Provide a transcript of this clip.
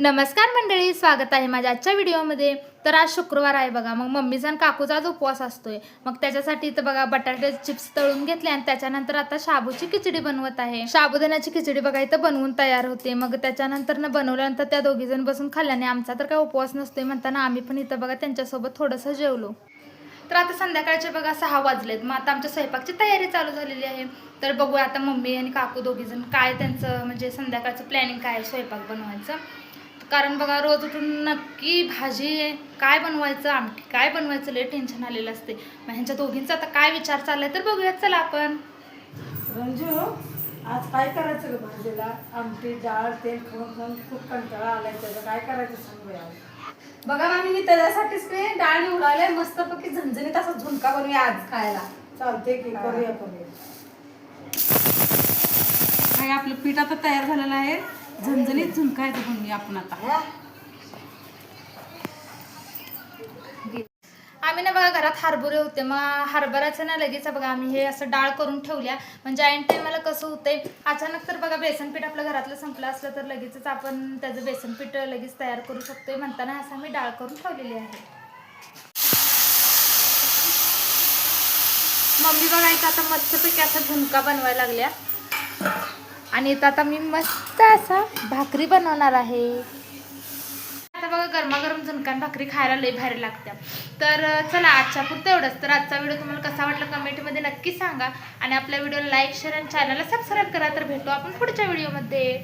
नमस्कार मंडळी, स्वागत आहे माझ्या आजच्या व्हिडिओमध्ये. तर आज शुक्रवार आहे बघा. मग मम्मीचा आणि काकूचा आज उपवास असतोय. मग त्याच्यासाठी इथं बघा बटाटे चिप्स तळून घेतले आणि त्याच्यानंतर आता शाबूची खिचडी बनवत आहे. साबुदाण्याची खिचडी बघा इथं बनवून तयार होते. मग त्याच्यानंतर बनवल्यानंतर त्या दोघी जण बसून खाल्ल्याने आमचा तर काय उपवास नसतोय म्हणताना आम्ही पण इथं बघा त्यांच्यासोबत थोडंसं जेवलो. तर आता संध्याकाळचे बघा 6 वाजलेत. मग आता आमच्या स्वयंपाकची तयारी चालू झालेली आहे. तर बघूया आता मम्मी आणि काकू दोघी जण काय त्यांचं म्हणजे संध्याकाळचं प्लॅनिंग काय आहे स्वयंपाक बनवायचं. कारण बघा रोज उठून नक्की भाजी काय बनवायचं, आमटी काय बनवायचं लय टेन्शन आलेलं असते. मग ह्यांच्या दोघींचा आता काय विचार चाललाय तर बघूयात. चला आपण. रंजू, आज काय करायचं ग भाजीला? आमटी डाळ तेल खाऊन खाऊन खूप कंटाळा आलाय. त्याचं काय करायचं सांग बया. बघा मामी, मी त्याच्यासाठीच ते डाळ निवडाले मस्तपैकी झणझणीत असा झुणका बनवूया आज खायला. चालते की करूया करूया. काय आपलं पीठ आता तयार झालेलं आहे. झणझणीत झुणकायचं बनवूया आपण आता. आम्ही ना बघा घरात हरभरे होते. मग हरभऱ्याचं ना लगेच बघा आम्ही हे असं डाळ करून ठेवल्या. म्हणजे ऐन टायमाला कसं होतंय अचानक तर बघा बेसन पीठ आपलं घरातलं संपलं असलं तर लगेचच आपण त्याचं बेसन पीठ लगेच तयार करू शकतोय. म्हणताना असं मी डाळ करून ठेवलेली आहे. मम्मी बघा इथं आता मस्तपैकी असा झुणका बनवायला लागल्या आणि इथं आता मी मस्त असा भाकरी बनवणार आहे. आता बघा गरमागरम झुणका भाकरी खायला लई भारी लागत्या. तर चला आजच्या पुरतं एवढंच. तर आजचा व्हिडिओ तुम्हाला कसा वाटला कमेंटमध्ये नक्की सांगा आणि आपल्या व्हिडिओला लाईक शेअर आणि चॅनलला सबस्क्राईब करा. तर भेटू आपण पुढच्या व्हिडिओमध्ये.